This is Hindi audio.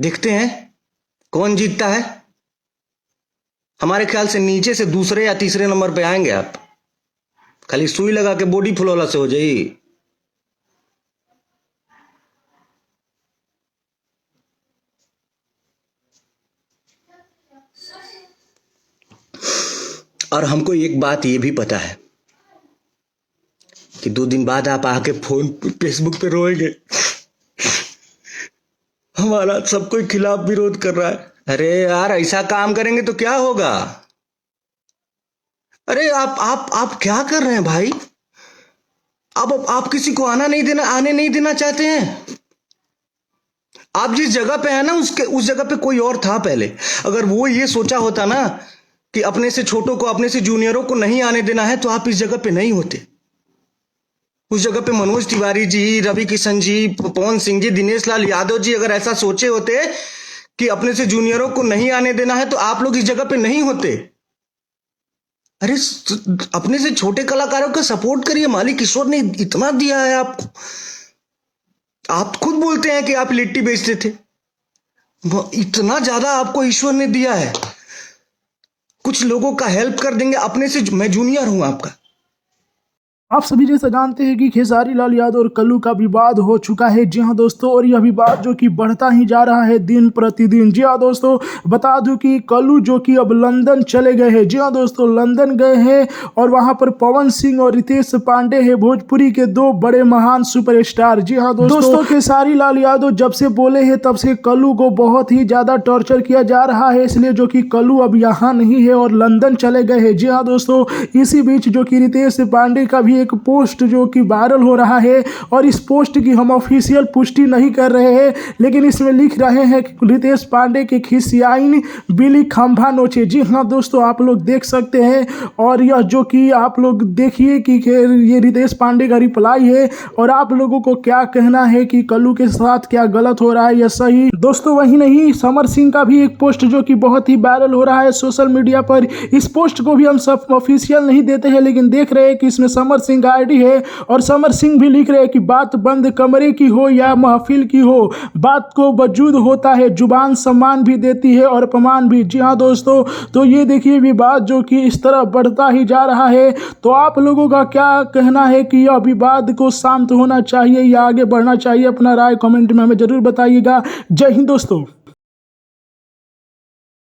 देखते हैं कौन जीतता है। हमारे ख्याल से नीचे से दूसरे या तीसरे नंबर पे आएंगे आप। खाली सुई लगा के बॉडी फुलौला से हो जाई। और हमको एक बात ये भी पता है कि 2 दिन बाद आप आके फोन फेसबुक पे रोएंगे, हमारा सब कोई खिलाफ विरोध कर रहा है। अरे यार, ऐसा काम करेंगे तो क्या होगा? अरे आप क्या कर रहे हैं भाई? अब आप किसी को आने नहीं देना चाहते हैं। आप जिस जगह पे है ना, उस जगह पे कोई और था पहले। अगर वो ये सोचा होता ना कि अपने से छोटों को, अपने से जूनियरों को नहीं आने देना है, तो आप इस जगह पे नहीं होते। उस जगह पे मनोज तिवारी जी, रवि किशन जी, पवन सिंह जी, दिनेश लाल यादव जी अगर ऐसा सोचे होते कि अपने से जूनियरों को नहीं आने देना है, तो आप लोग इस जगह पे नहीं होते। अरे अपने से छोटे कलाकारों का सपोर्ट करिए। मालिक ईश्वर ने इतना दिया है आपको। आप खुद बोलते हैं कि आप लिट्टी बेचते थे। इतना ज्यादा आपको ईश्वर ने दिया है। कुछ लोगों का हेल्प कर देंगे। अपने से मैं जूनियर हूं आपका। आप सभी जैसा जानते हैं कि खेसारी लाल यादव और कल्लू का विवाद हो चुका है। जी हाँ दोस्तों, और यह विवाद जो कि बढ़ता ही जा रहा है दिन प्रतिदिन। जी हाँ दोस्तों, बता दूं कि कल्लू जो कि अब लंदन चले गए हैं। जी हाँ दोस्तों, लंदन गए हैं और वहां पर पवन सिंह और रितेश पांडे हैं, भोजपुरी के 2 बड़े महान सुपरस्टार। जी हाँ दोस्तों, खेसारी लाल यादव जब से बोले हैं तब से कल्लू को बहुत ही ज्यादा टॉर्चर किया जा रहा है, इसलिए जो कि कल्लू अब यहाँ नहीं है और लंदन चले गए हैं। जी हाँ दोस्तों, इसी बीच जो कि रितेश पांडे का भी एक पोस्ट जो कि वायरल हो रहा है, और इस पोस्ट की हम ऑफिशियल पुष्टि नहीं कर रहे हैं, लेकिन इसमें लिख रहे हैं कि रितेश पांडे के खिसियाइन बिली खंभा नोचे। जी हाँ दोस्तों, आप लोग देख सकते हैं, और यह जो कि आप लोग देखिए कि ये रितेश पांडे का रिप्लाई है, और आप लोगों को क्या कहना है कि कल्लू के साथ क्या गलत हो रहा है या सही। दोस्तों वही नहीं, समर सिंह का भी एक पोस्ट जो कि बहुत ही वायरल हो रहा है सोशल मीडिया पर। इस पोस्ट को भी हम सब ऑफिशियल नहीं देते हैं, लेकिन देख रहे हैं कि इसमें समर सिंह का आईडी है, और समर सिंह भी लिख रहे हैं कि बात बंद कमरे की हो या महफिल की हो, बात को वजूद होता है, जुबान सम्मान भी देती है और अपमान भी। जी हाँ दोस्तों, तो ये देखिए विवाद जो कि इस तरह बढ़ता ही जा रहा है। तो आप लोगों का क्या कहना है कि यह विवाद को शांत होना चाहिए या आगे बढ़ना चाहिए? अपना राय कमेंट में हमें जरूर बताइएगा। जय हिंद दोस्तों।